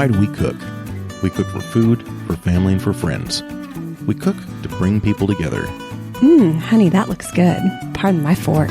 Why do we cook? We cook for food, for family, and for friends. We cook to bring people together. Honey, that looks good. Pardon my fork.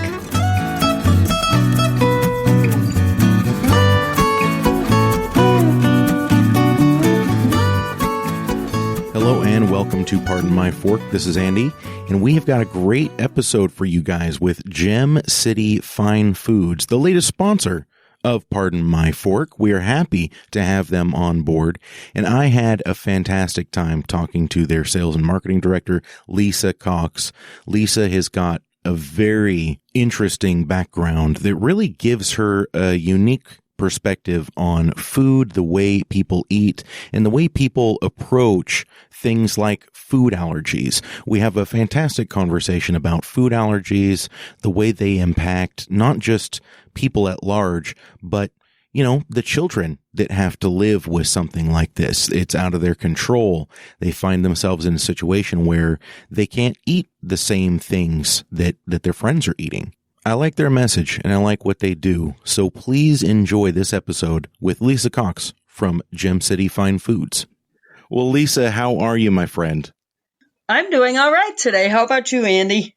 Hello and welcome to Pardon My Fork. This is Andy, and we have got a great episode for you guys with Gem City Fine Foods, the latest sponsor of Pardon My Fork. We are happy to have them on board, and I had a fantastic time talking to their sales and marketing director, Lisa Cox. Lisa has got a very interesting background that really gives her a unique perspective on food, the way people eat, and the way people approach things like food allergies. We have a fantastic conversation about food allergies, the way they impact not just people at large, but the children that have to live with something like this. It's out of their control. They find themselves in a situation where they can't eat the same things that their friends are eating. I like their message and I like what they do. So please enjoy this episode with Lisa Cox from Gem City Fine Foods. Well, Lisa, how are you, my friend? I'm doing all right today. How about you, Andy?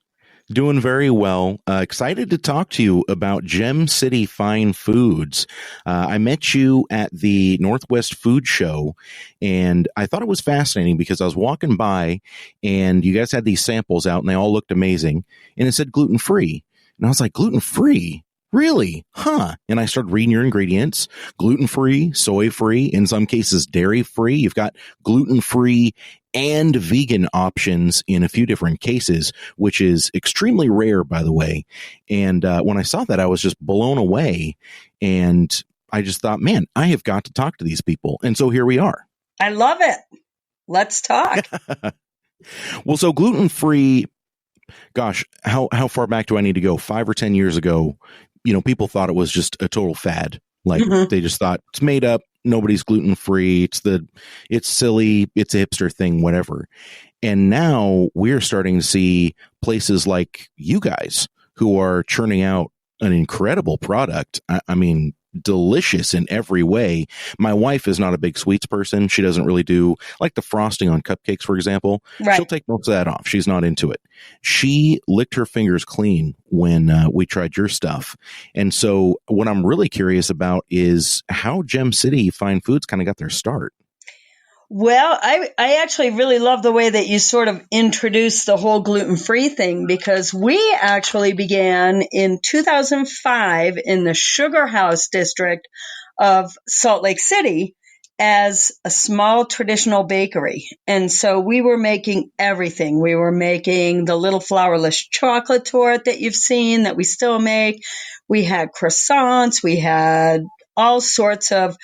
Doing very well. Excited to talk to you about Gem City Fine Foods. I met you at the Northwest Food Show, and I thought it was fascinating because I was walking by, and you guys had these samples out, and they all looked amazing, and it said gluten-free. And I was like, gluten-free? Really? Huh. And I started reading your ingredients, gluten-free, soy-free, in some cases dairy-free. You've got gluten-free and vegan options in a few different cases, which is extremely rare, by the way. And when I saw that, I was just blown away. And I just thought, man, I have got to talk to these people. And so here we are. I love it. Let's talk. Well, so gluten-free, gosh, how far back do I need to go? 5 or 10 years ago, people thought it was just a total fad. Like They just thought it's made up. Nobody's gluten-free. It's silly. It's a hipster thing, whatever. And now we're starting to see places like you guys who are churning out an incredible product. I mean, delicious in every way. My wife is not a big sweets person. She doesn't really do like the frosting on cupcakes, for example. Right. She'll take most of that off. She's not into it. She licked her fingers clean when we tried your stuff. And so what I'm really curious about is how Gem City Fine Foods kind of got their start. Well, I actually really love the way that you sort of introduced the whole gluten-free thing, because we actually began in 2005 in the Sugar House district of Salt Lake City as a small traditional bakery. And so we were making everything. We were making the little flourless chocolate torte that you've seen that we still make. We had croissants. We had all sorts of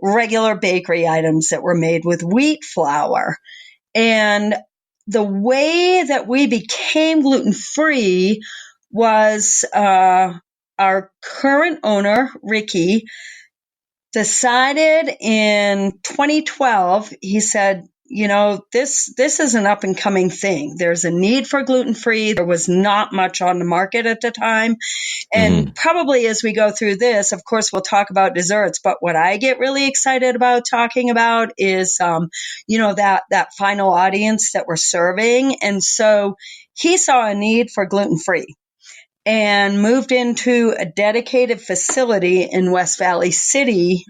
regular bakery items that were made with wheat flour. And the way that we became gluten-free was our current owner, Ricky, decided in 2012, he said, this is an up and coming thing. There's a need for gluten-free. There was not much on the market at the time. And probably as we go through this, of course, we'll talk about desserts. But what I get really excited about talking about is, that final audience that we're serving. And so he saw a need for gluten-free and moved into a dedicated facility in West Valley City,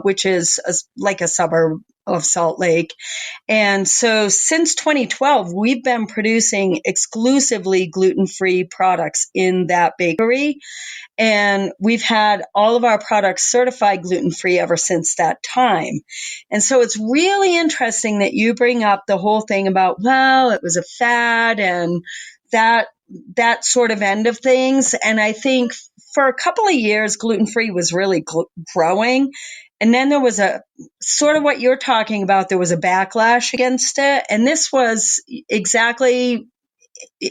which is like a suburb of Salt Lake. And so since 2012, we've been producing exclusively gluten-free products in that bakery. And we've had all of our products certified gluten-free ever since that time. And so it's really interesting that you bring up the whole thing about, well, it was a fad and that sort of end of things. And I think for a couple of years, gluten-free was really growing. And then there was a sort of what you're talking about. There was a backlash against it. And this was exactly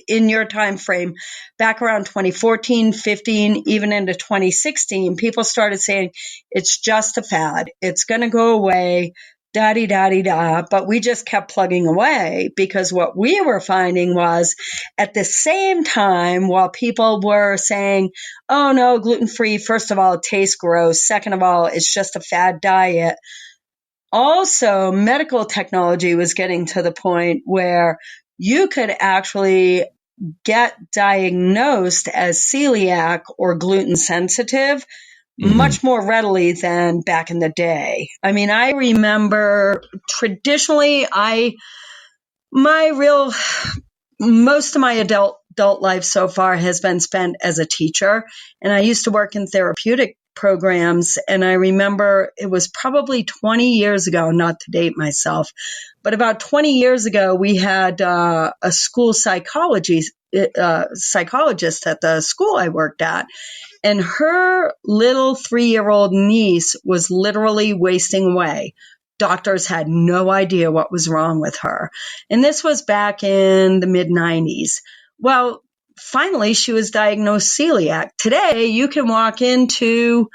in your time frame, back around 2014, 15, even into 2016, people started saying, it's just a fad. It's going to go away. Da-dee-da-dee-da, but we just kept plugging away because what we were finding was at the same time, while people were saying, oh no, gluten-free, first of all, it tastes gross. Second of all, it's just a fad diet. also medical technology was getting to the point where you could actually get diagnosed as celiac or gluten sensitive much more readily than back in the day. I mean, I remember traditionally, most of my adult life so far has been spent as a teacher, and I used to work in therapeutic programs. And I remember it was probably 20 years ago, not to date myself, but about 20 years ago, we had a school psychologist at the school I worked at. And her little 3-year-old niece was literally wasting away. Doctors had no idea what was wrong with her. And this was back in the mid-90s. Well, finally, she was diagnosed celiac. Today, you can walk into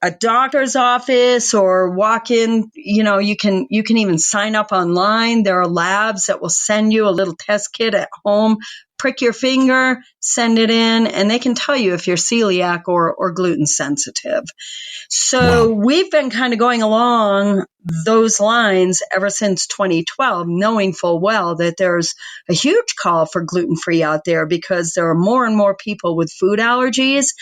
a doctor's office or walk in, you can even sign up online. There are labs that will send you a little test kit at home, prick your finger, send it in, and they can tell you if you're celiac or gluten sensitive. So we've been kind of going along those lines ever since 2012, knowing full well that there's a huge call for gluten-free out there because there are more and more people with food allergies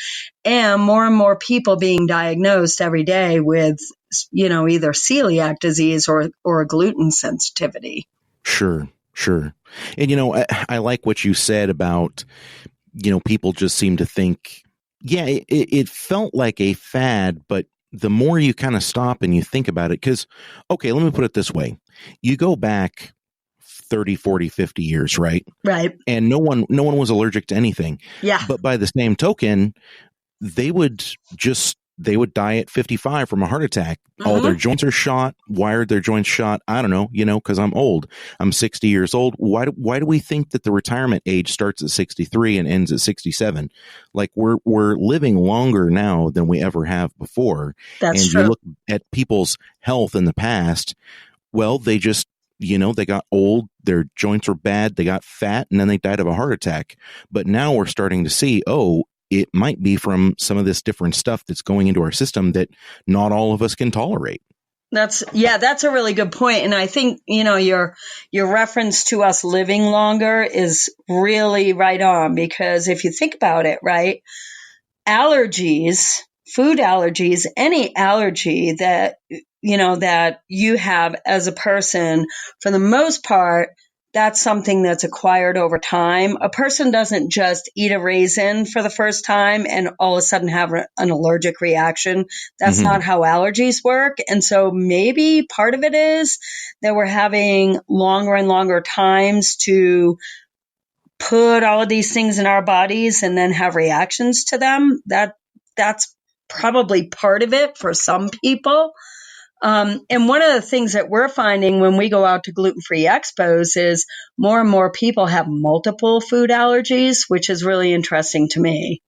and more people being diagnosed every day with, either celiac disease or gluten sensitivity. Sure. And, I like what you said about, people just seem to think, it felt like a fad, but the more you kind of stop and you think about it, because, okay, let me put it this way. You go back 30, 40, 50 years, right? Right. And no one was allergic to anything. Yeah. But by the same token, they would die at 55 from a heart attack. All their joints are shot. Why are their joints shot? I don't know, because I'm old. I'm 60 years old. Why do we think that the retirement age starts at 63 and ends at 67? Like we're living longer now than we ever have before. That's true. You look at people's health in the past, well, they just, they got old, their joints were bad, they got fat, and then they died of a heart attack. But now we're starting to see, it might be from some of this different stuff that's going into our system that not all of us can tolerate. That's a really good point. And I think, your reference to us living longer is really right on, because if you think about it, right, allergies, food allergies, any allergy that, that you have as a person, for the most part, that's something that's acquired over time. A person doesn't just eat a raisin for the first time and all of a sudden have an allergic reaction. That's not how allergies work. And so maybe part of it is that we're having longer and longer times to put all of these things in our bodies and then have reactions to them. That's probably part of it for some people. And one of the things that we're finding when we go out to gluten-free expos is more and more people have multiple food allergies, which is really interesting to me.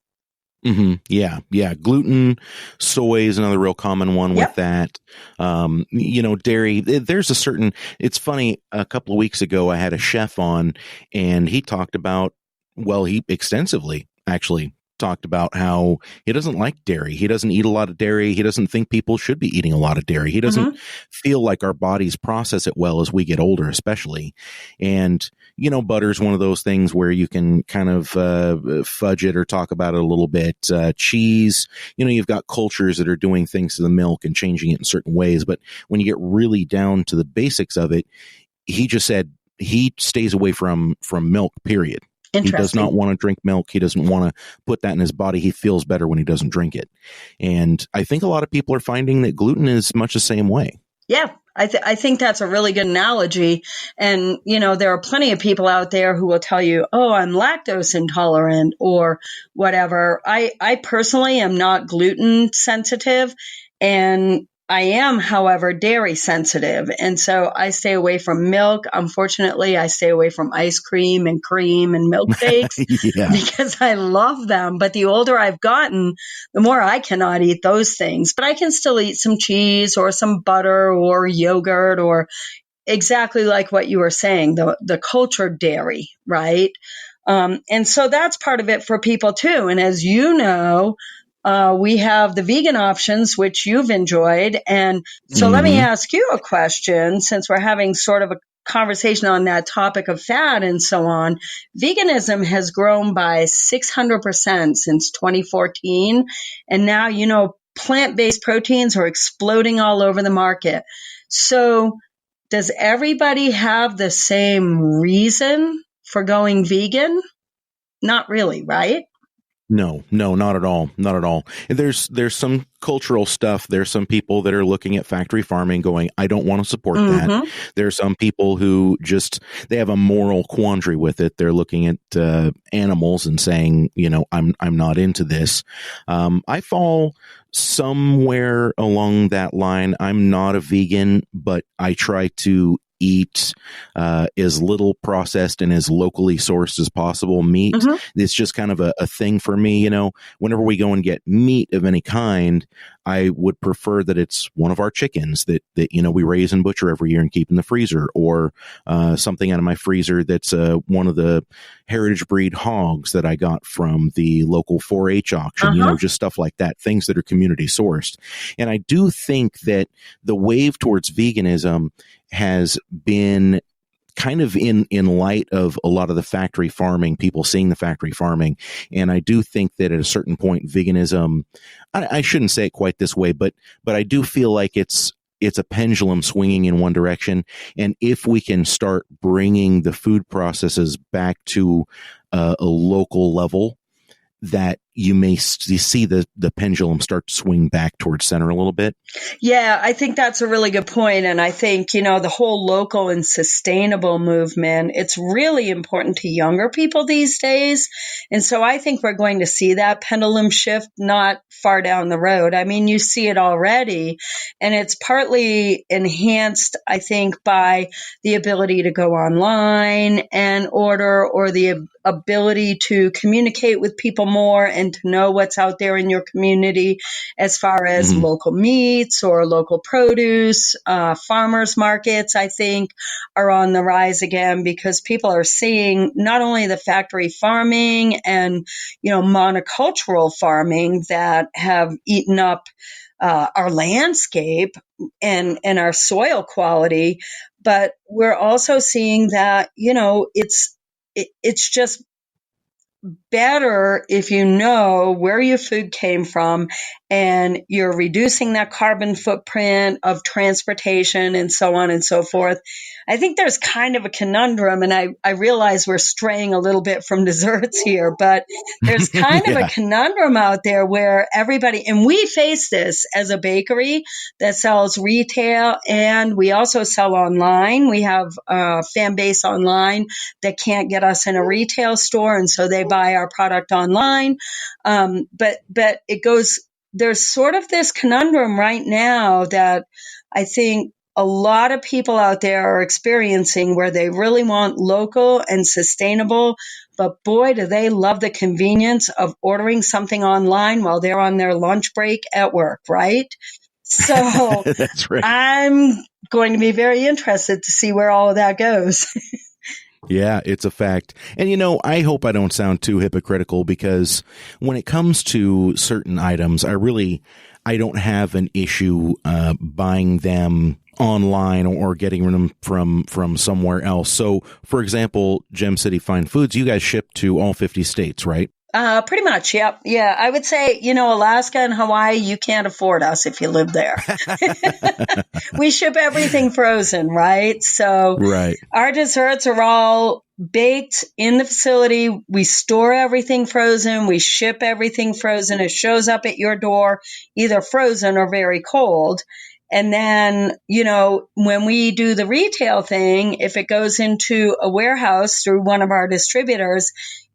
Yeah. Gluten, soy is another real common one with that. Dairy, it's funny. A couple of weeks ago, I had a chef on and he talked about, he extensively actually talked about how he doesn't like dairy. He doesn't eat a lot of dairy. He doesn't think people should be eating a lot of dairy. He doesn't feel like our bodies process it well as we get older, especially. And, butter's one of those things where you can kind of fudge it or talk about it a little bit. Cheese, you've got cultures that are doing things to the milk and changing it in certain ways. But when you get really down to the basics of it, he just said he stays away from milk, period. He does not want to drink milk. He doesn't want to put that in his body. He feels better when he doesn't drink it. And I think a lot of people are finding that gluten is much the same way. Yeah, I think that's a really good analogy. And, there are plenty of people out there who will tell you, oh, I'm lactose intolerant or whatever. I personally am not gluten sensitive, and I am, however, dairy sensitive. And so I stay away from milk. Unfortunately, I stay away from ice cream and milkshakes because I love them. But the older I've gotten, the more I cannot eat those things. But I can still eat some cheese or some butter or yogurt or exactly like what you were saying, the cultured dairy, right? And so that's part of it for people too. And as you know, We have the vegan options, which you've enjoyed. And so let me Mm-hmm. ask you a question, since we're having sort of a conversation on that topic of fat and so on. Veganism has grown by 600% since 2014. And now, plant-based proteins are exploding all over the market. So does everybody have the same reason for going vegan? Not really, right? No, not at all. Not at all. There's some cultural stuff. There's some people that are looking at factory farming going, I don't want to support that. Mm-hmm. There are some people who they have a moral quandary with it. They're looking at animals and saying, I'm not into this. I fall somewhere along that line. I'm not a vegan, but I try to eat as little processed and as locally sourced as possible meat. Mm-hmm. It's just kind of a thing for me. Whenever we go and get meat of any kind, I would prefer that it's one of our chickens that we raise and butcher every year and keep in the freezer, or something out of my freezer that's one of the heritage breed hogs that I got from the local 4-H auction, just stuff like that, things that are community sourced. And I do think that the wave towards veganism has been kind of in light of a lot of the factory farming, people seeing the factory farming. And I do think that at a certain point, veganism, I shouldn't say it quite this way, but I do feel like it's a pendulum swinging in one direction. And if we can start bringing the food processes back to a local level, that you may see the pendulum start to swing back towards center a little bit. Yeah, I think that's a really good point. And I think, the whole local and sustainable movement, it's really important to younger people these days. And so I think we're going to see that pendulum shift not far down the road. I mean, you see it already, and it's partly enhanced, I think, by the ability to go online and order, or the ability to communicate with people more and to know what's out there in your community as far as local meats or local produce. Farmers markets, I think, are on the rise again, because people are seeing not only the factory farming and, monocultural farming that have eaten up our landscape and our soil quality, but we're also seeing that, it's just better if you know where your food came from and you're reducing that carbon footprint of transportation and so on and so forth. I think there's kind of a conundrum, and I realize we're straying a little bit from desserts here, but there's kind of a conundrum out there where everybody, and we face this as a bakery that sells retail, and we also sell online. We have a fan base online that can't get us in a retail store, and so they buy our product online. But it goes, there's sort of this conundrum right now that I think a lot of people out there are experiencing, where they really want local and sustainable, but boy, do they love the convenience of ordering something online while they're on their lunch break at work, right? So That's right. I'm going to be very interested to see where all of that goes. Yeah, it's a fact. And, I hope I don't sound too hypocritical, because when it comes to certain items, I don't have an issue buying them online or getting them from somewhere else. So, for example, Gem City Fine Foods, you guys ship to all 50 states, right? Pretty much, yep. Yeah, I would say, Alaska and Hawaii, you can't afford us if you live there. We ship everything frozen, right? So right. Our desserts are all baked in the facility. We store everything frozen. We ship everything frozen. It shows up at your door, either frozen or very cold. And then, when we do the retail thing, if it goes into a warehouse through one of our distributors,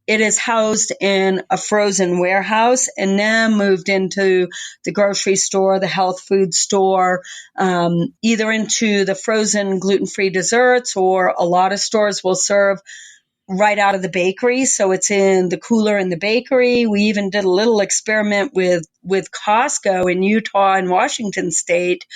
it is housed in a frozen warehouse and then moved into the grocery store, the health food store, either into the frozen gluten-free desserts, or a lot of stores will serve right out of the bakery. So it's in the cooler in the bakery. We even did a little experiment with Costco in Utah and Washington State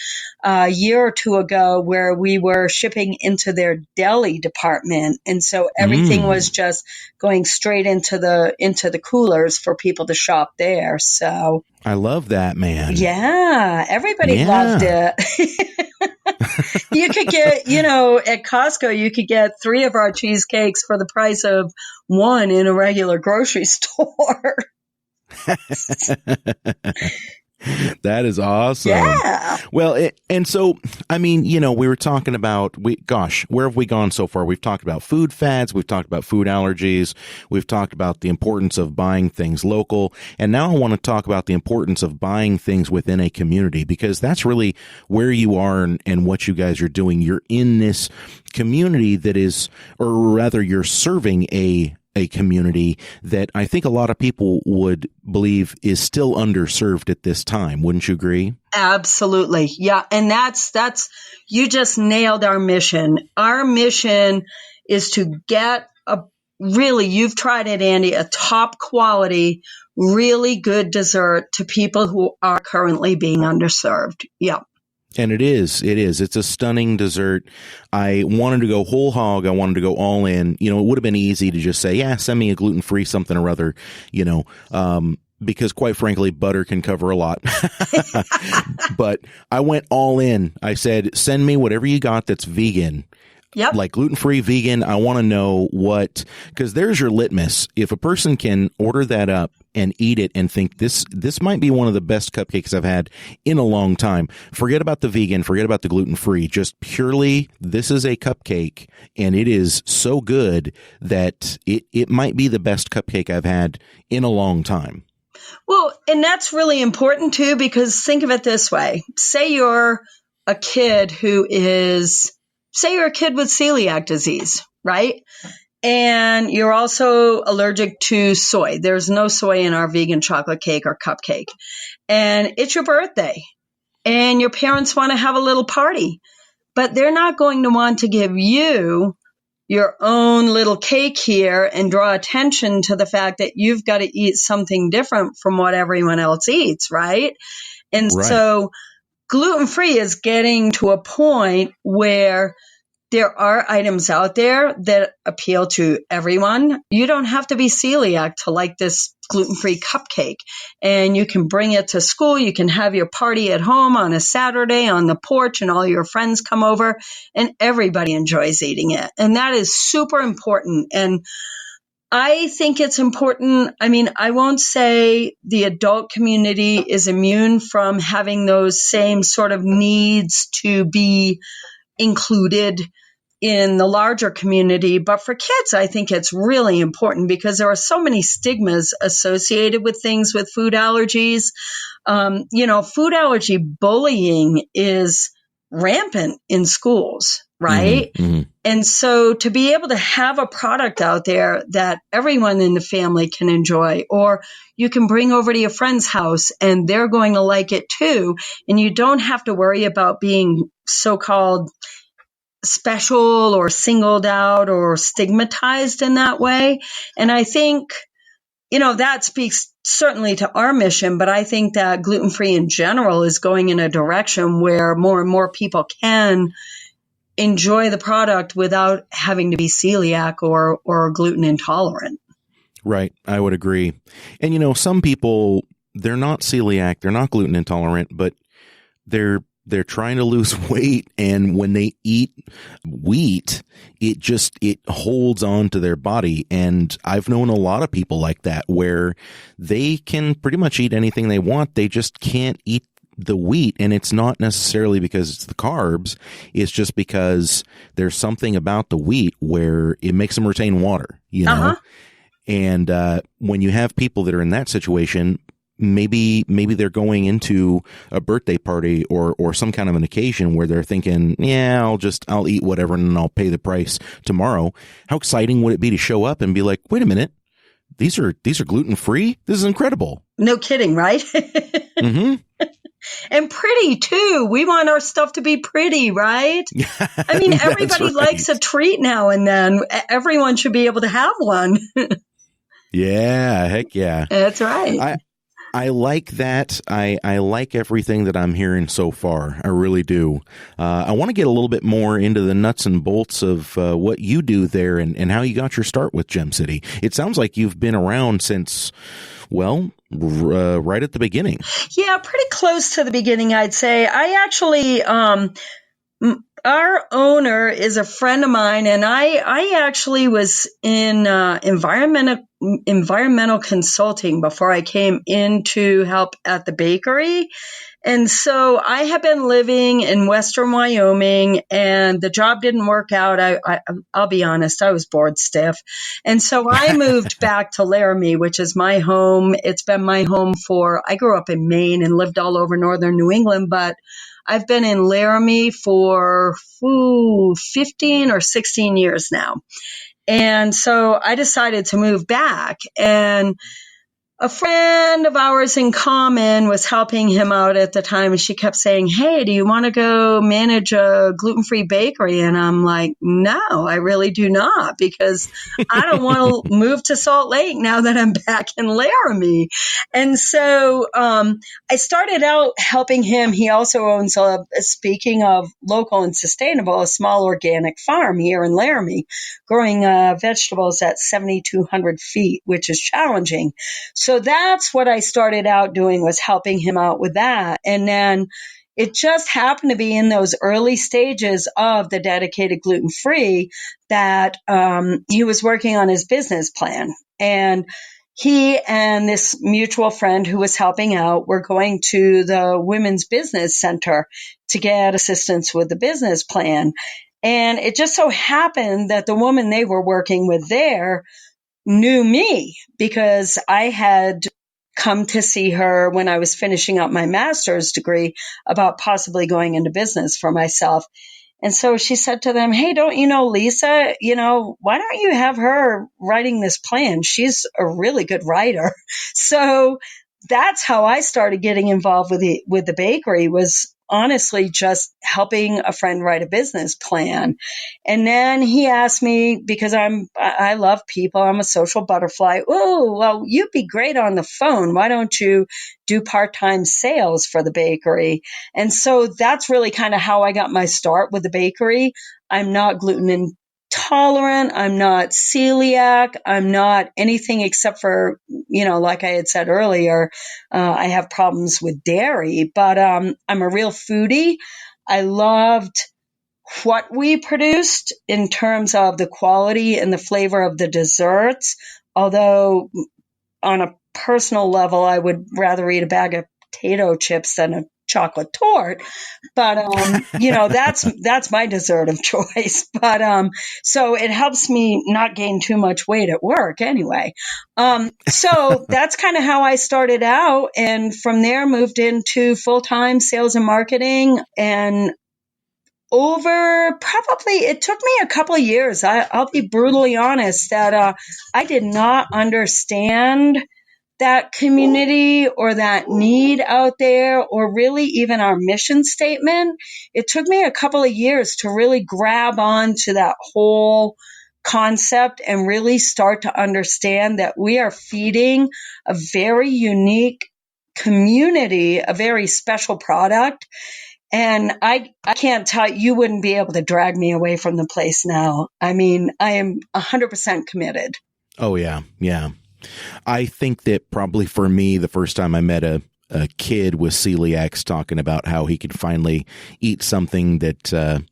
a year or two ago, where we were shipping into their deli department. And so everything was just going straight into the coolers for people to shop there. So I love that, man. Yeah, everybody loved it. You could get, at Costco, you could get 3 of our cheesecakes for the price of 1 in a regular grocery store. That is awesome. Yeah. Well, and so, I mean, we were talking about, where have we gone so far? We've talked about food fads. We've talked about food allergies. We've talked about the importance of buying things local. And now I want to talk about the importance of buying things within a community, because that's really where you are and what you guys are doing. You're in this community that is, or rather you're serving a community that I think a lot of people would believe is still underserved at this time. Wouldn't you agree? Absolutely. Yeah. And that's, you just nailed our mission. Our mission is to get you've tried it, Andy, a top quality, really good dessert to people who are currently being underserved. Yeah. And it is. It's a stunning dessert. I wanted to go whole hog. I wanted to go all in. It would have been easy to just say, yeah, send me a gluten-free something or other, because quite frankly, butter can cover a lot. But I went all in. I said, send me whatever you got that's vegan. Yep. Like gluten-free, vegan. I want to know because there's your litmus. If a person can order that up and eat it and think this might be one of the best cupcakes I've had in a long time. Forget about the vegan, forget about the gluten-free, just purely this is a cupcake and it is so good that it might be the best cupcake I've had in a long time. Well, and that's really important too, because think of it this way. Say you're a kid with celiac disease, right? And you're also allergic to soy. There's no soy in our vegan chocolate cake or cupcake. And it's your birthday. And your parents want to have a little party. But they're not going to want to give you your own little cake here and draw attention to the fact that you've got to eat something different from what everyone else eats, right? And so gluten-free is getting to a point where there are items out there that appeal to everyone. You don't have to be celiac to like this gluten-free cupcake. And you can bring it to school. You can have your party at home on a Saturday on the porch and all your friends come over and everybody enjoys eating it. And that is super important. And I think it's important. I mean, I won't say the adult community is immune from having those same sort of needs to be included in the larger community. But for kids, I think it's really important because there are so many stigmas associated with things with food allergies. Food allergy bullying is rampant in schools, right? Mm-hmm. And so to be able to have a product out there that everyone in the family can enjoy, or you can bring over to your friend's house and they're going to like it too, and you don't have to worry about being so-called special or singled out or stigmatized in that way. And I think, that speaks certainly to our mission, but I think that gluten-free in general is going in a direction where more and more people can enjoy the product without having to be celiac or gluten intolerant. Right. I would agree. And, some people, they're not celiac, they're not gluten intolerant, but they're trying to lose weight, and when they eat wheat, it holds on to their body. And I've known a lot of people like that where they can pretty much eat anything they want. They just can't eat the wheat. And it's not necessarily because it's the carbs. It's just because there's something about the wheat where it makes them retain water, Uh-huh. And when you have people that are in that situation, maybe they're going into a birthday party or some kind of an occasion where they're thinking, yeah, I'll eat whatever and I'll pay the price tomorrow. How exciting would it be to show up and be like, wait a minute, these are gluten free? This is incredible. No kidding, right? Mm-hmm. And pretty too. We want our stuff to be pretty, right? I mean, everybody likes a treat now and then. Everyone should be able to have one. Yeah, heck yeah. That's right. I like that. I like everything that I'm hearing so far. I really do. I want to get a little bit more into the nuts and bolts of what you do there and how you got your start with Gem City. It sounds like you've been around since, well, right at the beginning. Yeah, pretty close to the beginning, I'd say. I actually, our owner is a friend of mine, and I actually was in environmental consulting before I came in to help at the bakery. And so I have been living in Western Wyoming, and the job didn't work out. I'll be honest, I was bored stiff. And so I moved back to Laramie, which is my home. It's been my home I grew up in Maine and lived all over northern New England, but I've been in Laramie for 15 or 16 years now. And so I decided to move back, and a friend of ours in common was helping him out at the time, and she kept saying, "Hey, do you want to go manage a gluten-free bakery?" And I'm like, "No, I really do not, because I don't want to move to Salt Lake now that I'm back in Laramie." And so I started out helping him. He also owns, speaking of local and sustainable, a small organic farm here in Laramie, growing vegetables at 7,200 feet, which is challenging. So that's what I started out doing, was helping him out with that. And then it just happened to be in those early stages of the dedicated gluten-free that he was working on his business plan. And he and this mutual friend who was helping out were going to the Women's Business Center to get assistance with the business plan. And it just so happened that the woman they were working with there knew me, because I had come to see her when I was finishing up my master's degree about possibly going into business for myself. And so she said to them, "Hey, don't you know Lisa? Why don't you have her writing this plan? She's a really good writer." So that's how I started getting involved with the bakery, was honestly just helping a friend write a business plan. And then he asked me, because I love people, I'm a social butterfly. "Oh, well, you'd be great on the phone. Why don't you do part-time sales for the bakery?" And so that's really kind of how I got my start with the bakery. I'm not gluten intolerant. I'm not celiac. I'm not anything except for, like I had said earlier, I have problems with dairy, but I'm a real foodie. I loved what we produced in terms of the quality and the flavor of the desserts, although on a personal level, I would rather eat a bag of potato chips than a chocolate torte. But, that's my dessert of choice. But, so it helps me not gain too much weight at work anyway. So that's kind of how I started out. And from there moved into full-time sales and marketing, and it took me a couple of years. I'll be brutally honest that I did not understand that community or that need out there, or really even our mission statement. It took me a couple of years to really grab on to that whole concept and really start to understand that we are feeding a very unique community, a very special product. And I can't tell you wouldn't be able to drag me away from the place now. I mean, I am 100% committed. Oh, yeah. Yeah. I think that probably for me, the first time I met a kid with celiacs talking about how he could finally eat something that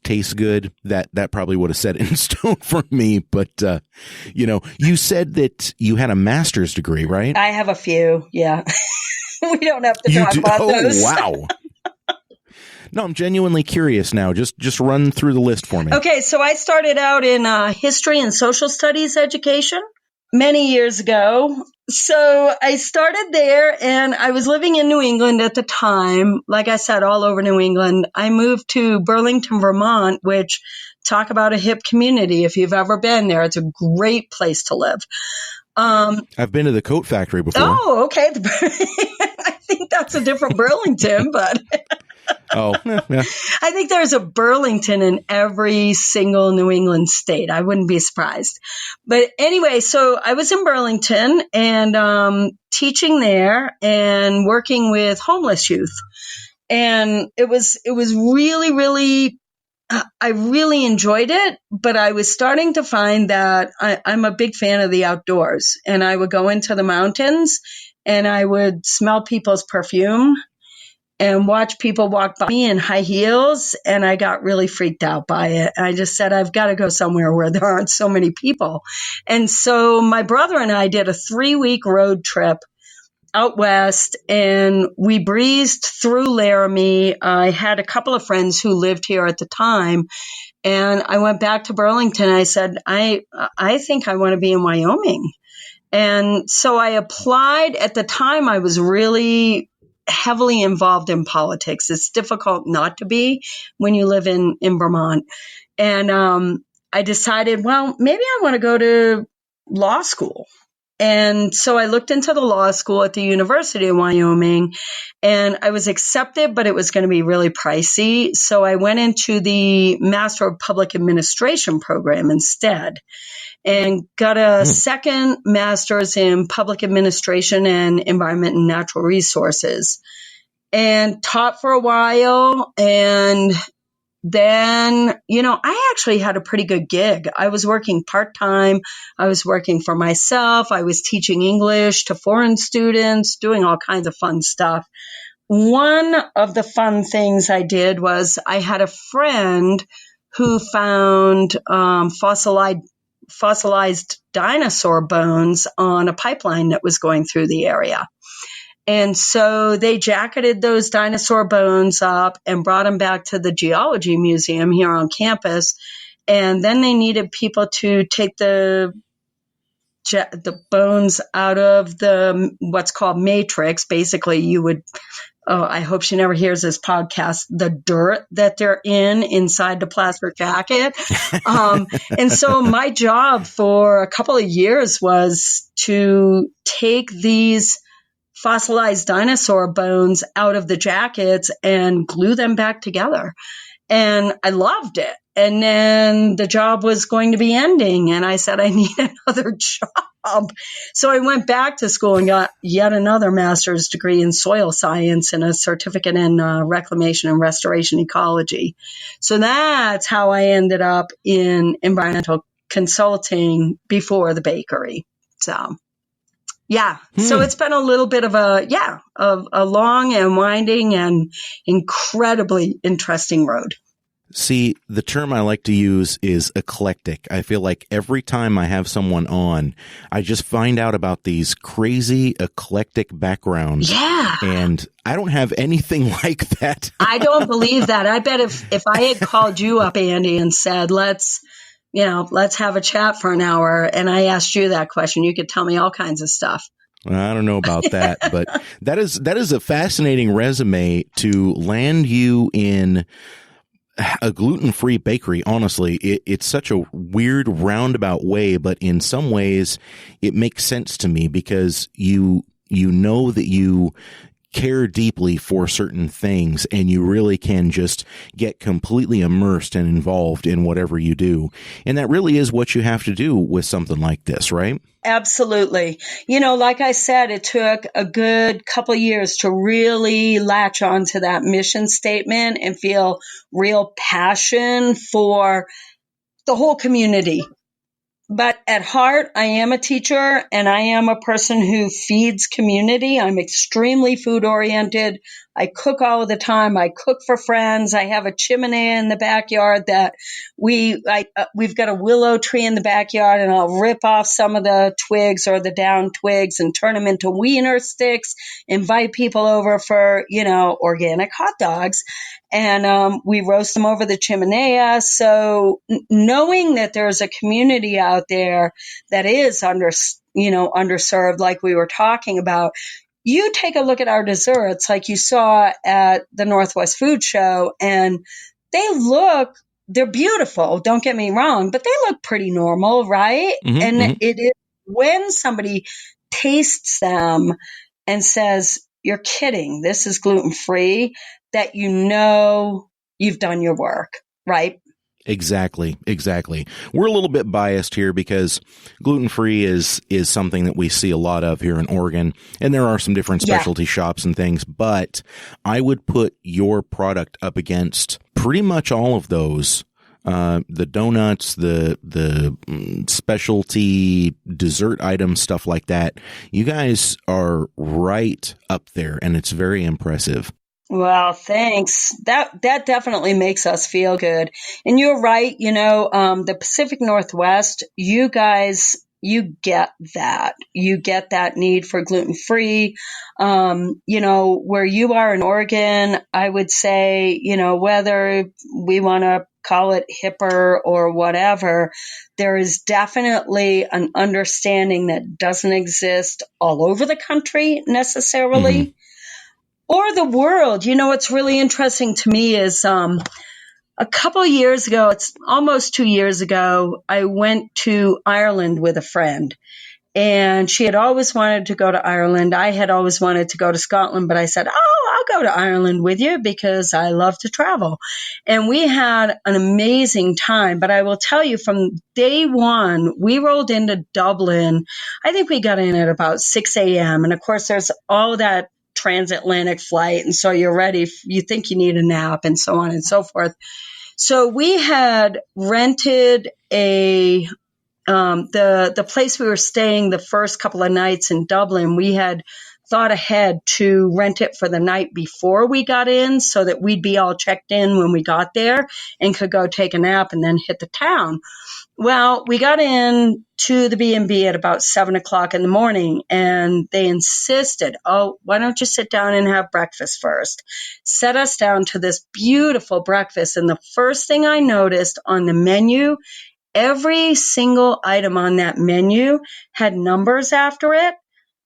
tastes good, that probably would have set it in stone for me. But, you said that you had a master's degree, right? I have a few. Yeah. We don't have to talk about those. Oh, wow. No, I'm genuinely curious now. Just run through the list for me. Okay, so I started out in history and social studies education many years ago. So I started there, and I was living in New England at the time. Like I said, all over New England. I moved to Burlington, Vermont, which, talk about a hip community. If you've ever been there, it's a great place to live. I've been to the coat factory before. Oh, okay. I think that's a different Burlington, but Oh, yeah. I think there's a Burlington in every single New England state. I wouldn't be surprised. But anyway, so I was in Burlington and teaching there and working with homeless youth. And it was really, really, I really enjoyed it, but I was starting to find that I'm a big fan of the outdoors. And I would go into the mountains and I would smell people's perfume and watch people walk by me in high heels. And I got really freaked out by it. I just said, I've got to go somewhere where there aren't so many people. And so my brother and I did a 3-week road trip out west, and we breezed through Laramie. I had a couple of friends who lived here at the time, and I went back to Burlington. I said, I think I want to be in Wyoming. And so I applied. At the time, I was really heavily involved in politics. It's difficult not to be when you live in Vermont. And I decided, well, maybe I want to go to law school. And so I looked into the law school at the University of Wyoming, and I was accepted, but it was going to be really pricey. So I went into the Master of Public Administration program instead and got a second master's in public administration and environment and natural resources, and taught for a while. And then, I actually had a pretty good gig. I was working part-time. I was working for myself. I was teaching English to foreign students, doing all kinds of fun stuff. One of the fun things I did was I had a friend who found fossilized dinosaur bones on a pipeline that was going through the area. And so they jacketed those dinosaur bones up and brought them back to the Geology Museum here on campus. And then they needed people to take the bones out of the what's called matrix. Basically, you would, I hope she never hears this podcast, the dirt that they're inside the plastic jacket. And so my job for a couple of years was to take these fossilized dinosaur bones out of the jackets and glue them back together. And I loved it. And then the job was going to be ending, and I said, I need another job. So I went back to school and got yet another master's degree in soil science and a certificate in reclamation and restoration ecology. So that's how I ended up in environmental consulting before the bakery. So yeah. So it's been a little bit of a long and winding and incredibly interesting road. See, the term I like to use is eclectic. I feel like every time I have someone on, I just find out about these crazy eclectic backgrounds. Yeah. And I don't have anything like that. I don't believe that. I bet if I had called you up, Andy, and said, let's have a chat for an hour, and I asked you that question, you could tell me all kinds of stuff. I don't know about that, but that is a fascinating resume to land you in a gluten-free bakery. Honestly, it's such a weird roundabout way, but in some ways it makes sense to me because you know that you care deeply for certain things and you really can just get completely immersed and involved in whatever you do. And that really is what you have to do with something like this, right? Absolutely. Like I said, it took a good couple of years to really latch onto that mission statement and feel real passion for the whole community. But at heart, I am a teacher and I am a person who feeds community. I'm extremely food oriented. I cook all the time. I cook for friends. I have a chimney in the backyard that we've got a willow tree in the backyard, and I'll rip off some of the twigs or the down twigs and turn them into wiener sticks, invite people over for, organic hot dogs. And we roast them over the chimenea. So knowing that there's a community out there that is underserved, like we were talking about, you take a look at our desserts like you saw at the Northwest Food Show, and they're beautiful, don't get me wrong, but they look pretty normal, right? Mm-hmm, it is when somebody tastes them and says, you're kidding, this is gluten free, that you've done your work, right? Exactly. We're a little bit biased here because gluten-free is something that we see a lot of here in Oregon, and there are some different specialty shops and things, but I would put your product up against pretty much all of those. The donuts, the specialty dessert items, stuff like that. You guys are right up there, and it's very impressive. Well, thanks. That definitely makes us feel good. And you're right. The Pacific Northwest, you guys, you get that. You get that need for gluten-free. Where you are in Oregon, I would say, whether we want to call it hipper or whatever, there is definitely an understanding that doesn't exist all over the country necessarily. Mm-hmm. Or the world. What's really interesting to me is a couple of years ago, it's almost 2 years ago, I went to Ireland with a friend. And she had always wanted to go to Ireland. I had always wanted to go to Scotland, but I said, I'll go to Ireland with you because I love to travel. And we had an amazing time. But I will tell you, from day one, we rolled into Dublin. I think we got in at about 6 a.m. And of course, there's all that transatlantic flight. And so you're ready. You think you need a nap and so on and so forth. So we had rented the place we were staying the first couple of nights in Dublin, we had thought ahead to rent it for the night before we got in so that we'd be all checked in when we got there and could go take a nap and then hit the town. Well, we got in to the B&B at about 7 o'clock in the morning, and they insisted, why don't you sit down and have breakfast first? Set us down to this beautiful breakfast. And the first thing I noticed on the menu, every single item on that menu had numbers after it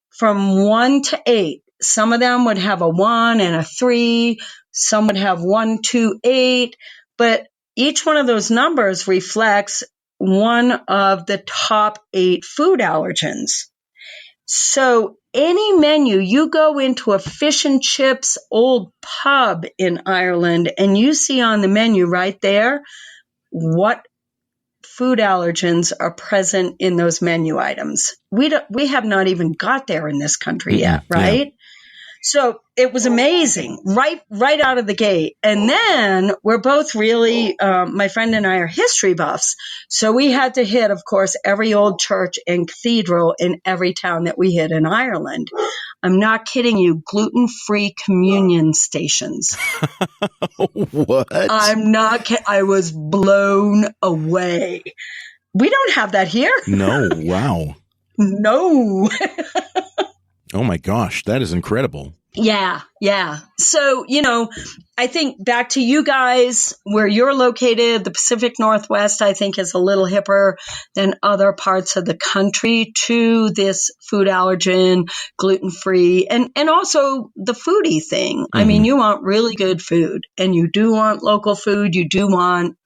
from 1 to 8. Some of them would have a 1 and a 3. Some would have 1, 2, 8. But each one of those numbers reflects one of the top 8 food allergens. So any menu, you go into a fish and chips old pub in Ireland and you see on the menu right there what food allergens are present in those menu items. We have not even got there in this country yet, right? Yeah. So it was amazing, right out of the gate. And then we're both really, my friend and I are history buffs. So we had to hit, of course, every old church and cathedral in every town that we hit in Ireland. I'm not kidding you, gluten-free communion stations. What? I'm not kidding. I was blown away. We don't have that here. No, wow. No. Oh my gosh, that is incredible. Yeah. So, I think back to you guys, where you're located, the Pacific Northwest, I think, is a little hipper than other parts of the country to this food allergen, gluten-free, and also the foodie thing. Mm-hmm. I mean, you want really good food, and you do want local food. You do want,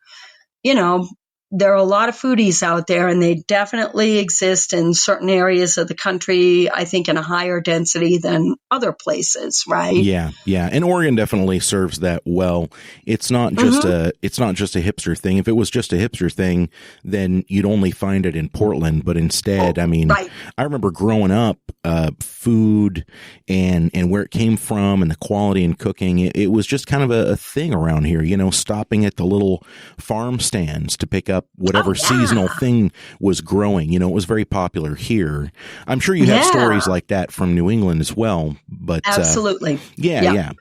there are a lot of foodies out there, and they definitely exist in certain areas of the country, I think in a higher density than other places, right? Yeah. And Oregon definitely serves that well. It's not just a hipster thing. If it was just a hipster thing, then you'd only find it in Portland, but instead, right. I remember growing up, food and where it came from and the quality and cooking, it was just kind of a thing around here, stopping at the little farm stands to pick up whatever seasonal thing was growing. It was very popular here. I'm sure you have stories like that from New England as well, but absolutely. Yeah.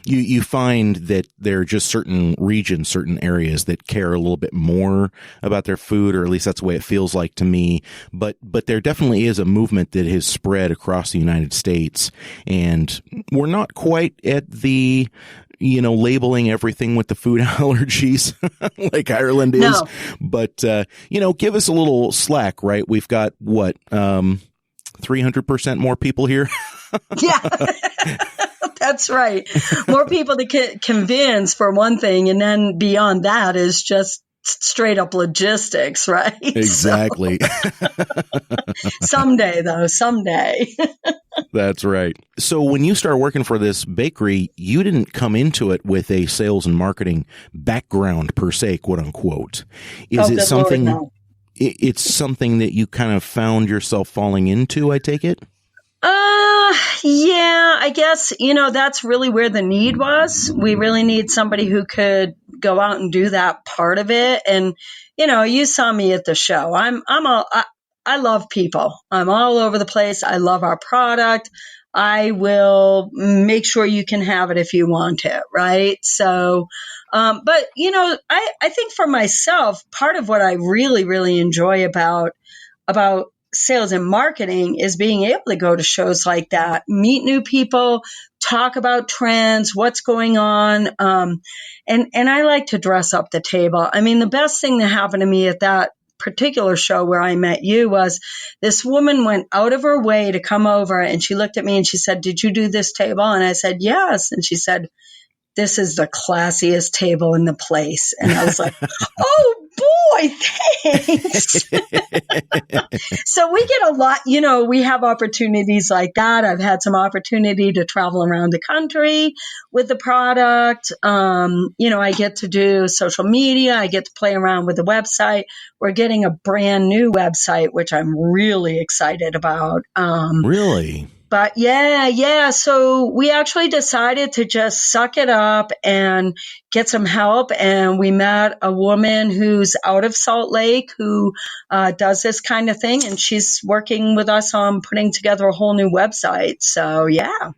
You find that there are just certain regions, certain areas that care a little bit more about their food, or at least that's the way it feels like to me. But there definitely is a movement that has spread across the United States, and we're not quite at the labeling everything with the food allergies like Ireland is. No. But, give us a little slack, right? We've got 300% more people here. Yeah. That's right. More people to convince, for one thing, and then beyond that is just straight up logistics, right? Exactly. So, someday. That's right. So when you started working for this bakery, you didn't come into it with a sales and marketing background per se, quote unquote. Is Oh, it good Lord, something, no. it's something that you kind of found yourself falling into, I take it? Yeah, I guess, that's really where the need was. We really need somebody who could go out and do that part of it. And, you saw me at the show. I love people. I'm all over the place. I love our product. I will make sure you can have it if you want it. Right. So, but I think for myself, part of what I really, really enjoy about sales and marketing is being able to go to shows like that, meet new people, talk about trends, what's going on. And I like to dress up the table. I mean, the best thing that happened to me at that particular show where I met you was this woman went out of her way to come over, and she looked at me and she said, "Did you do this table?" And I said, "Yes." And she said, "This is the classiest table in the place." And I was like, "Oh boy, thanks." So we get a lot, we have opportunities like that. I've had some opportunity to travel around the country with the product. I get to do social media. I get to play around with the website. We're getting a brand new website, which I'm really excited about. Really? But yeah. So we actually decided to just suck it up and get some help. And we met a woman who's out of Salt Lake who does this kind of thing. And she's working with us on putting together a whole new website. So yeah.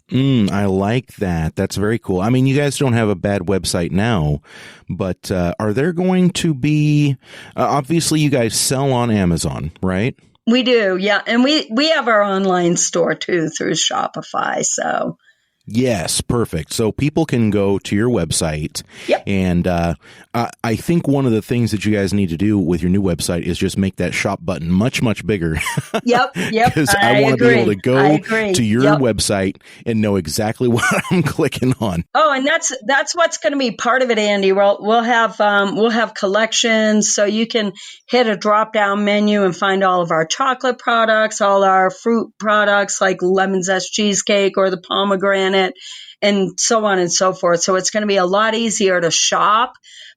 I like that. That's very cool. I mean, you guys don't have a bad website now, but are there going to be, obviously you guys sell on Amazon, right? We do, yeah. And we have our online store too through Shopify. So Yes, perfect. So people can go to your website. Yep. And I think one of the things that you guys need to do with your new website is just make that shop button much, much bigger. Yep. Because I want to be able to go to your Yep. website and know exactly what I'm clicking on. Oh, and that's what's going to be part of it, Andy. We'll have collections, so you can hit a drop down menu and find all of our chocolate products, all our fruit products like lemon zest cheesecake or the pomegranate, and so on and so forth. So it's going to be a lot easier to shop.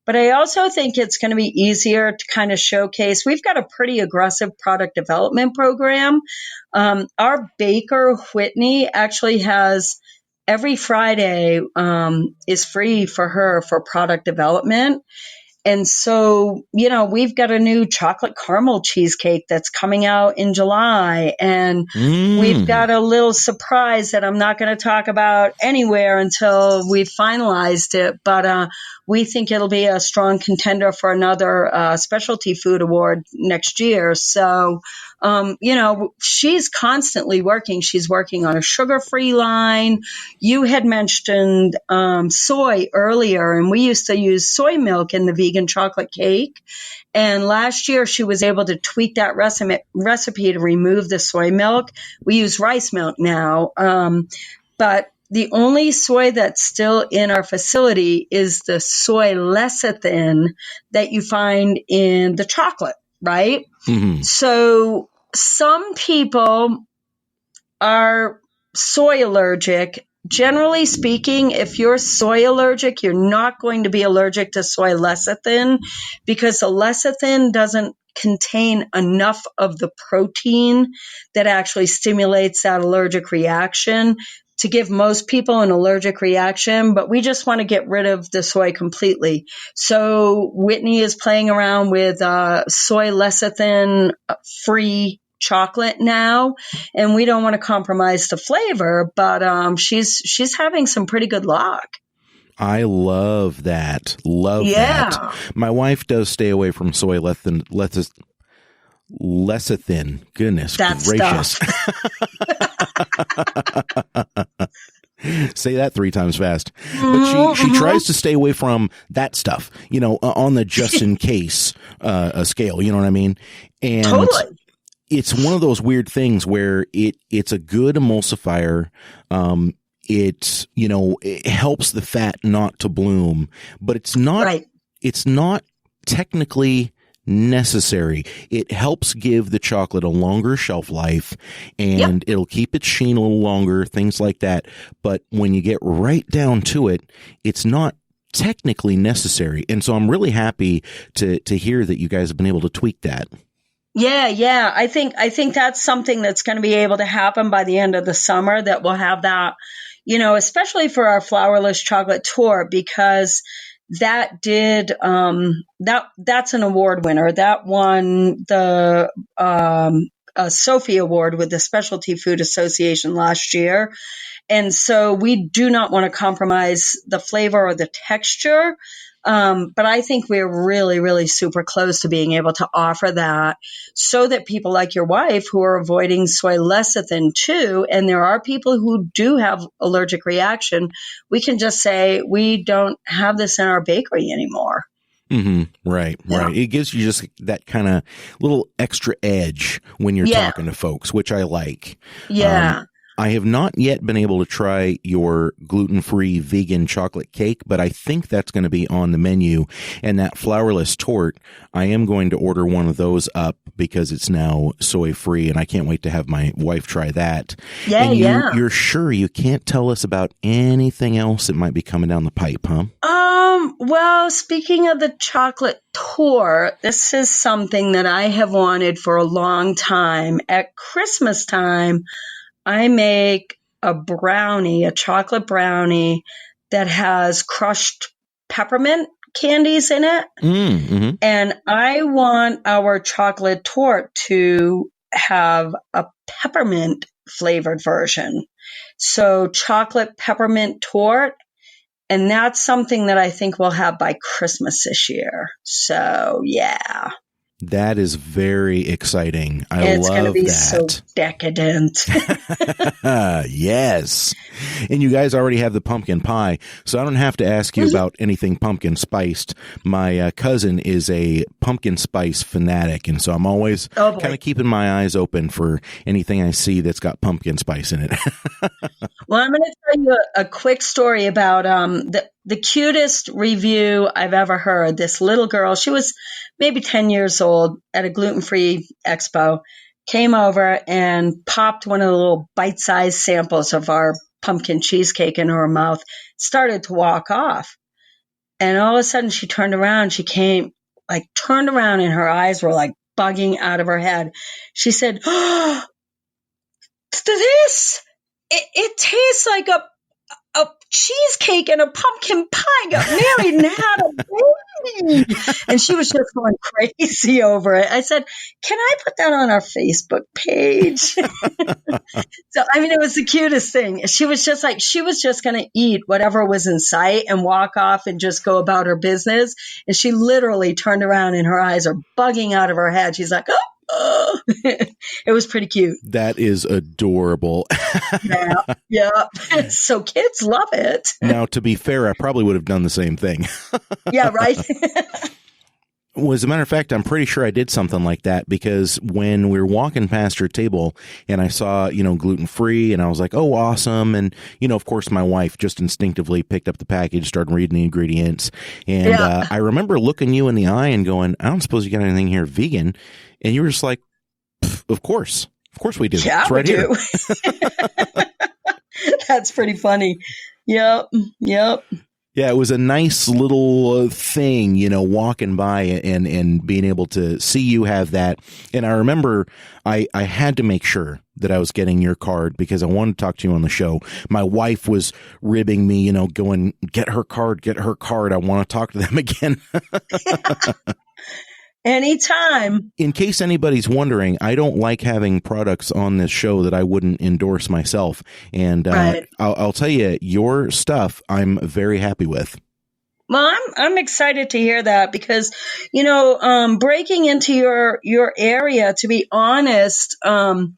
But I also think it's going to be easier to kind of showcase. We've got a pretty aggressive product development program. Our baker, Whitney, actually has every Friday is free for her for product development. And so, we've got a new chocolate caramel cheesecake that's coming out in July. And we've got a little surprise that I'm not going to talk about anywhere until we've finalized it. But we think it'll be a strong contender for another specialty food award next year. So, she's constantly working. She's working on a sugar-free line. You had mentioned soy earlier, and we used to use soy milk in the vegan chocolate cake. And last year, she was able to tweak that recipe to remove the soy milk. We use rice milk now. But the only soy that's still in our facility is the soy lecithin that you find in the chocolate, right? Mm-hmm. So some people are soy allergic. Generally speaking, if you're soy allergic, you're not going to be allergic to soy lecithin because the lecithin doesn't contain enough of the protein that actually stimulates that allergic reaction to give most people an allergic reaction, but we just want to get rid of the soy completely. So Whitney is playing around with soy lecithin free chocolate now, and we don't want to compromise the flavor, but she's having some pretty good luck. I love that. Love that. My wife does stay away from soy lecithin. Goodness that gracious. Say that 3 times fast. But she tries to stay away from that stuff, on the just in case scale, you know what I mean? And totally. It's one of those weird things where it's a good emulsifier. It helps the fat not to bloom, but it's not, right. It's not technically necessary. It helps give the chocolate a longer shelf life, and it'll keep its sheen a little longer, things like that. But when you get right down to it, it's not technically necessary. And so I'm really happy to hear that you guys have been able to tweak that. Yeah. I think that's something that's going to be able to happen by the end of the summer, that we'll have that, especially for our flourless chocolate tour, because that did, that's an award winner. That won the, Sophie Award with the Specialty Food Association last year. And so we do not want to compromise the flavor or the texture. But I think we're really, really super close to being able to offer that, so that people like your wife who are avoiding soy lecithin too, and there are people who do have allergic reaction, we can just say, we don't have this in our bakery anymore. Right. It gives you just that kind of little extra edge when you're talking to folks, which I like. Yeah. I have not yet been able to try your gluten-free vegan chocolate cake, but I think that's going to be on the menu. And that flourless tort, I am going to order one of those up because it's now soy-free, and I can't wait to have my wife try that. You're sure you can't tell us about anything else that might be coming down the pipe, huh? Well, speaking of the chocolate tour, this is something that I have wanted for a long time. At Christmas time, I make a chocolate brownie that has crushed peppermint candies in it. Mm-hmm. And I want our chocolate tort to have a peppermint flavored version. So chocolate peppermint tort. And that's something that I think we'll have by Christmas this year. So, yeah. That is very exciting. It's love going to be that. so decadent. Yes. And you guys already have the pumpkin pie, so I don't have to ask you about anything pumpkin spiced. My cousin is a pumpkin spice fanatic, and so I'm always kind of keeping my eyes open for anything I see that's got pumpkin spice in it. Well, I'm going to tell you a quick story about the cutest review I've ever heard. This little girl, she was maybe 10 years old, at a gluten-free expo, came over and popped one of the little bite-sized samples of our pumpkin cheesecake in her mouth, started to walk off. And all of a sudden she turned around, turned around and her eyes were like bugging out of her head. She said, "Oh, this, it tastes like a cheesecake and a pumpkin pie got married and had a baby." And she was just going crazy over it. I said, "Can I put that on our Facebook page?" So, it was the cutest thing. She was just going to eat whatever was in sight and walk off and just go about her business. And she literally turned around and her eyes are bugging out of her head. She's like, "Oh." It was pretty cute. That is adorable. Yeah. So kids love it. Now, to be fair, I probably would have done the same thing. Yeah, right. Well, as a matter of fact, I'm pretty sure I did something like that, because when we were walking past her table and I saw, gluten-free, and I was like, oh, awesome. And, of course, my wife just instinctively picked up the package, started reading the ingredients. And I remember looking you in the eye and going, "I don't suppose you got anything here vegan." And you were just like, "Of course. Of course we do. Yeah, it's right here." That's pretty funny. Yep. Yeah, it was a nice little thing, walking by and being able to see you have that. And I remember I had to make sure that I was getting your card because I wanted to talk to you on the show. My wife was ribbing me, going, get her card. I want to talk to them again. Anytime. In case anybody's wondering, I don't like having products on this show that I wouldn't endorse myself. And right. I'll tell you, your stuff I'm very happy with. Well, I'm excited to hear that because, breaking into your area, to be honest, when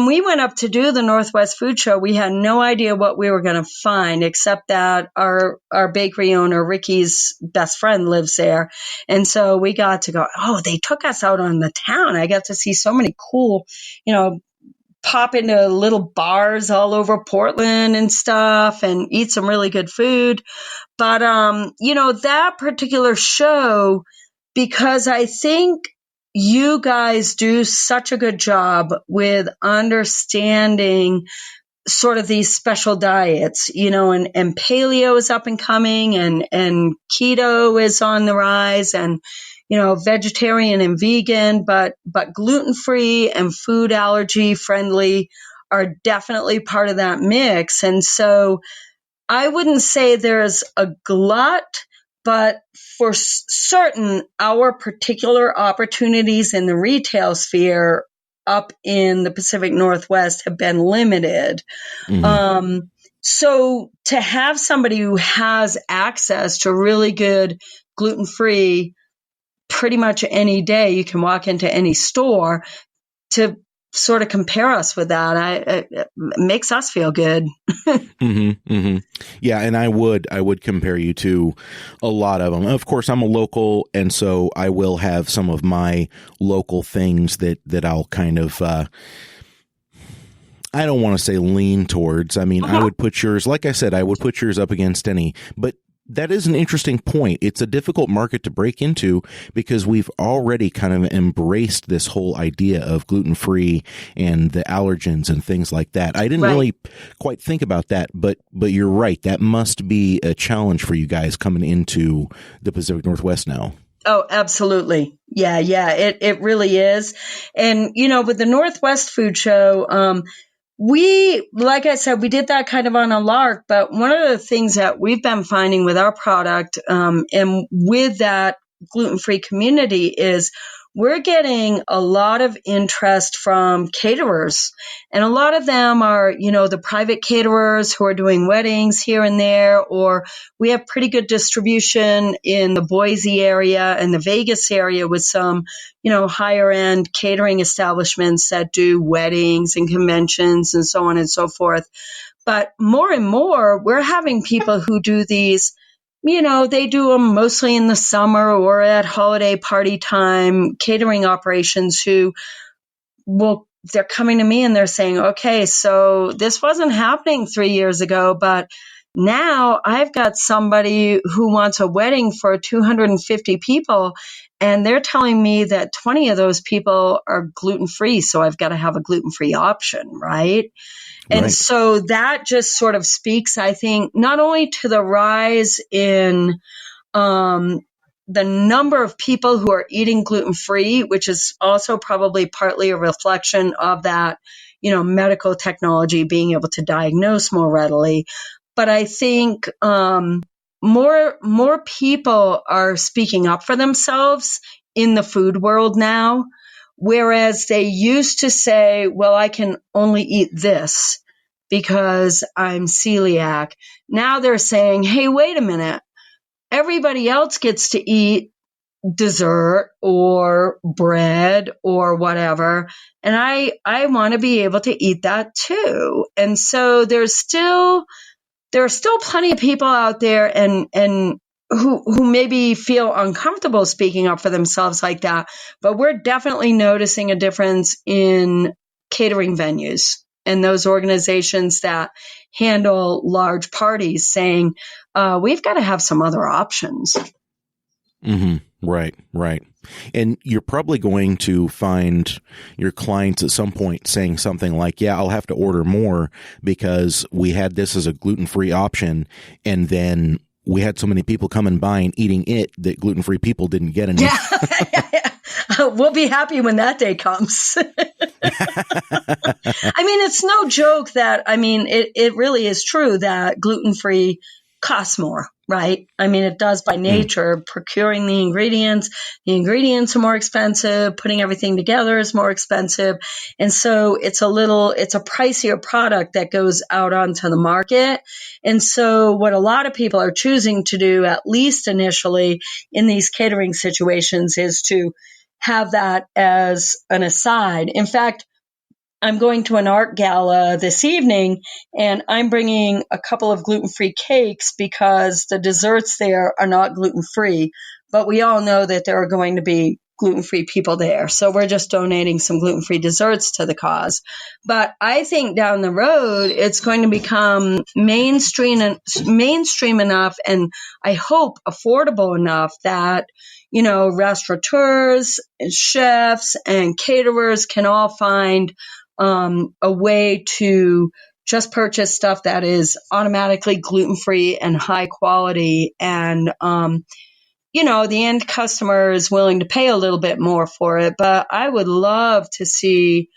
we went up to do the Northwest Food Show, we had no idea what we were going to find, except that our bakery owner, Ricky's best friend, lives there. And so we got to go, they took us out on the town. I got to see so many cool, pop into little bars all over Portland and stuff and eat some really good food. But, that particular show, because I think you guys do such a good job with understanding sort of these special diets, and paleo is up and coming, and keto is on the rise, and vegetarian and vegan, but gluten-free and food allergy friendly are definitely part of that mix. And so I wouldn't say there's a glut, but for certain, our particular opportunities in the retail sphere up in the Pacific Northwest have been limited. So to have somebody who has access to really good gluten-free pretty much any day, you can walk into any store, to sort of compare us with that, it makes us feel good. Yeah, and I would compare you to a lot of them. Of course, I'm a local, and so I will have some of my local things that I'll kind of I don't want to say lean towards. I mean, I would put yours, like I said, I would put yours up against any, but that is an interesting point. It's a difficult market to break into because we've already kind of embraced this whole idea of gluten-free and the allergens and things like that. I didn't really quite think about that, but you're right. That must be a challenge for you guys coming into the Pacific Northwest now. Oh, absolutely. Yeah, it really is. And, with the Northwest Food Show, like I said, we did that kind of on a lark, but one of the things that we've been finding with our product, and with that gluten-free community, is we're getting a lot of interest from caterers. And a lot of them are, the private caterers who are doing weddings here and there, or we have pretty good distribution in the Boise area and the Vegas area with some, higher end catering establishments that do weddings and conventions and so on and so forth. But more and more, we're having people who do these, they do them mostly in the summer or at holiday party time, catering operations they're coming to me and they're saying, okay, so this wasn't happening 3 years ago, but now I've got somebody who wants a wedding for 250 people, and they're telling me that 20 of those people are gluten-free, so I've got to have a gluten-free option, right? And so that just sort of speaks, I think, not only to the rise in the number of people who are eating gluten-free, which is also probably partly a reflection of that, medical technology being able to diagnose more readily. But I think more people are speaking up for themselves in the food world now. Whereas they used to say, well, I can only eat this because I'm celiac. Now they're saying, hey, wait a minute. Everybody else gets to eat dessert or bread or whatever. And I want to be able to eat that too. And so there are still plenty of people out there and who maybe feel uncomfortable speaking up for themselves like that. But we're definitely noticing a difference in catering venues and those organizations that handle large parties saying, we've got to have some other options. Right. And you're probably going to find your clients at some point saying something like, yeah, I'll have to order more because we had this as a gluten-free option, and then we had so many people coming by and eating it that gluten-free people didn't get any. Yeah. We'll be happy when that day comes. I mean, it's no joke that, it really is true that gluten-free costs more, right? I mean, it does by nature. Procuring the ingredients are more expensive. Putting everything together is more expensive. And so it's a pricier product that goes out onto the market. And so what a lot of people are choosing to do, at least initially in these catering situations, is to have that as an aside. In fact, I'm going to an art gala this evening, and I'm bringing a couple of gluten-free cakes because the desserts there are not gluten-free. But we all know that there are going to be gluten-free people there. So we're just donating some gluten-free desserts to the cause. But I think down the road, it's going to become mainstream enough, and I hope affordable enough that, restaurateurs, and chefs, and caterers can all find a way to just purchase stuff that is automatically gluten-free and high quality. And, the end customer is willing to pay a little bit more for it. But I would love to see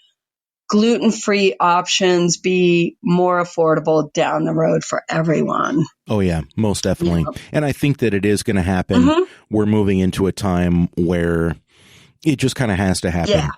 gluten-free options be more affordable down the road for everyone. Oh, yeah, most definitely. Yeah. And I think that it is going to happen. Mm-hmm. We're moving into a time where it just kind of has to happen,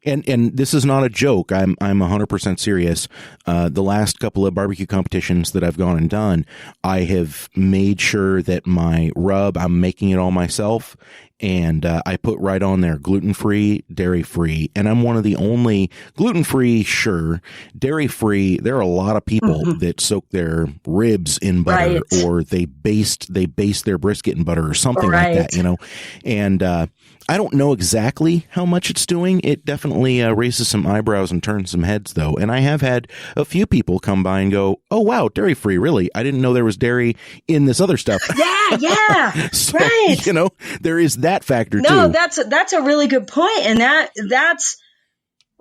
and this is not a joke. I'm 100% serious. The last couple of barbecue competitions that I've gone and done, I have made sure that my rub, I'm making it all myself. And I put right on there, gluten-free, dairy-free. And I'm one of the only gluten-free, sure, dairy-free. There are a lot of people that soak their ribs in butter, or they baste their brisket in butter or something like that, And I don't know exactly how much it's doing. It definitely raises some eyebrows and turns some heads, though. And I have had a few people come by and go, "Oh, wow, dairy-free, really? I didn't know there was dairy in this other stuff." Yeah, so, right. There is that factor, too. No, that's a really good point. And that's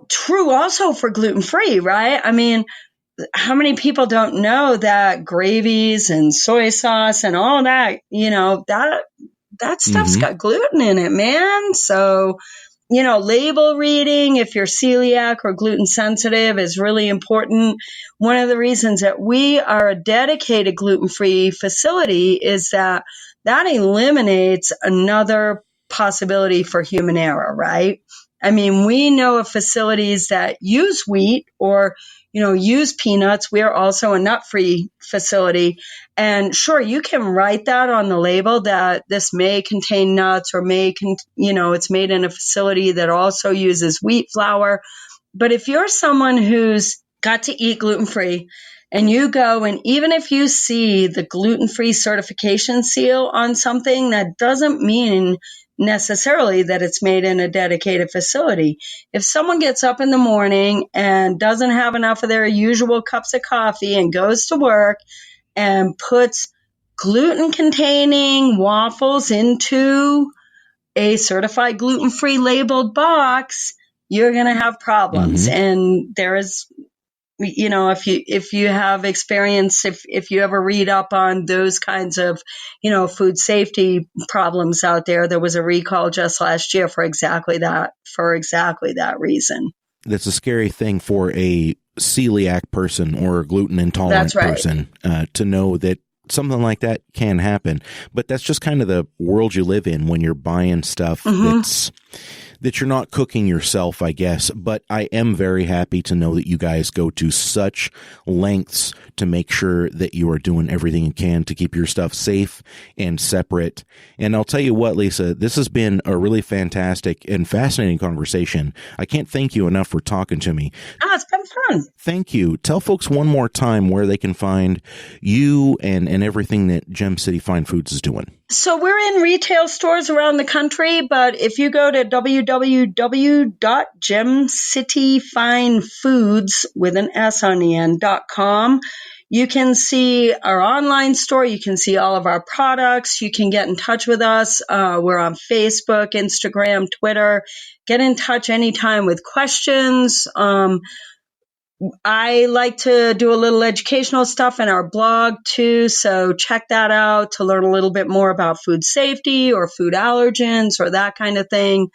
true also for gluten-free, right? I mean, how many people don't know that gravies and soy sauce and all that, that stuff's got gluten in it, man. So, label reading, if you're celiac or gluten sensitive, is really important. One of the reasons that we are a dedicated gluten-free facility is that eliminates another possibility for human error, right? I mean, we know of facilities that use wheat or, use peanuts. We are also a nut-free facility. And sure, you can write that on the label that this may contain nuts or it's made in a facility that also uses wheat flour. But if you're someone who's got to eat gluten-free and you go, and even if you see the gluten-free certification seal on something, that doesn't mean necessarily that it's made in a dedicated facility. If someone gets up in the morning and doesn't have enough of their usual cups of coffee and goes to work and puts gluten-containing waffles into a certified gluten-free labeled box, you're going to have problems. And there is, if you have experience, if you ever read up on those kinds of, food safety problems out there, there was a recall just last year for exactly that reason. That's a scary thing for a celiac person or a gluten intolerant person to know that something like that can happen. But that's just kind of the world you live in when you're buying stuff that you're not cooking yourself, I guess. But I am very happy to know that you guys go to such lengths to make sure that you are doing everything you can to keep your stuff safe and separate. And I'll tell you what, Lisa, this has been a really fantastic and fascinating conversation. I can't thank you enough for talking to me. It's been fun. Thank you. Tell folks one more time where they can find you and everything that Gem City Fine Foods is doing. So we're in retail stores around the country, but if you go to www.gemcityfinefoods with an S on the end.com, you can see our online store. You can see all of our products. You can get in touch with us. We're on Facebook, Instagram, Twitter. Get in touch anytime with questions. I like to do a little educational stuff in our blog too, so check that out to learn a little bit more about food safety or food allergens or that kind of thing.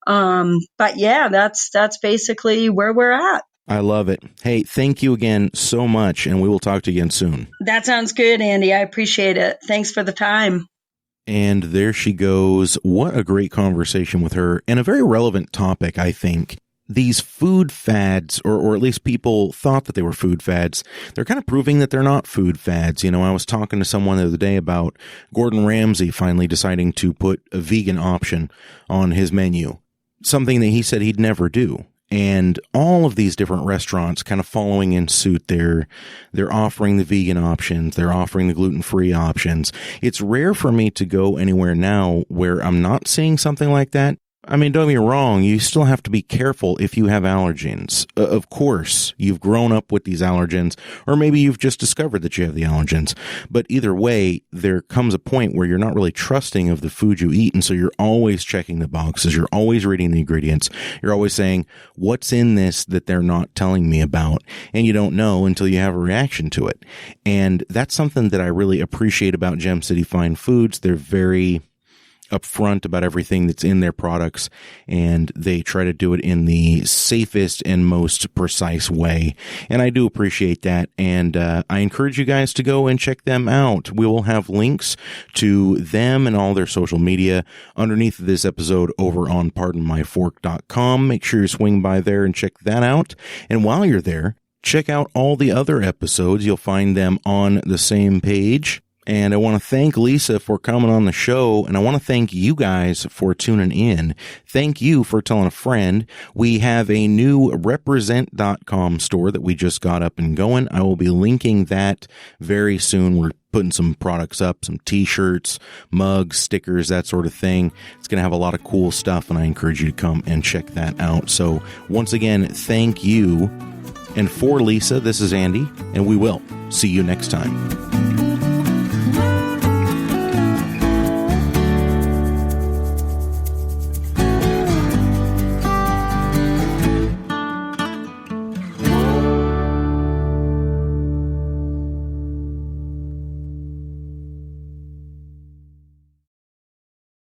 But yeah, that's basically where we're at. I love it. Hey, thank you again so much, and we will talk to you again soon. That sounds good, Andy. I appreciate it. Thanks for the time. And there she goes. What a great conversation with her, and a very relevant topic, I think. These food fads, or at least people thought that they were food fads, they're kind of proving that they're not food fads. I was talking to someone the other day about Gordon Ramsay finally deciding to put a vegan option on his menu, something that he said he'd never do. And all of these different restaurants kind of following in suit. They're offering the vegan options. They're offering the gluten-free options. It's rare for me to go anywhere now where I'm not seeing something like that. I mean, don't get me wrong, you still have to be careful if you have allergens. Of course, you've grown up with these allergens, or maybe you've just discovered that you have the allergens. But either way, there comes a point where you're not really trusting of the food you eat, and so you're always checking the boxes, you're always reading the ingredients, you're always saying, what's in this that they're not telling me about? And you don't know until you have a reaction to it. And that's something that I really appreciate about Gem City Fine Foods. They're very upfront about everything that's in their products, and they try to do it in the safest and most precise way. And I do appreciate that. And I encourage you guys to go and check them out. We will have links to them and all their social media underneath this episode over on pardonmyfork.com. Make sure you swing by there and check that out. And while you're there, check out all the other episodes. You'll find them on the same page. And I want to thank Lisa for coming on the show, and I want to thank you guys for tuning in. Thank you for telling a friend. We have a new represent.com store that we just got up and going. I will be linking that very soon. We're putting some products up, some t-shirts, mugs, stickers, that sort of thing. It's going to have a lot of cool stuff, and I encourage you to come and check that out. So once again, thank you. And for Lisa, this is Andy, and we will see you next time.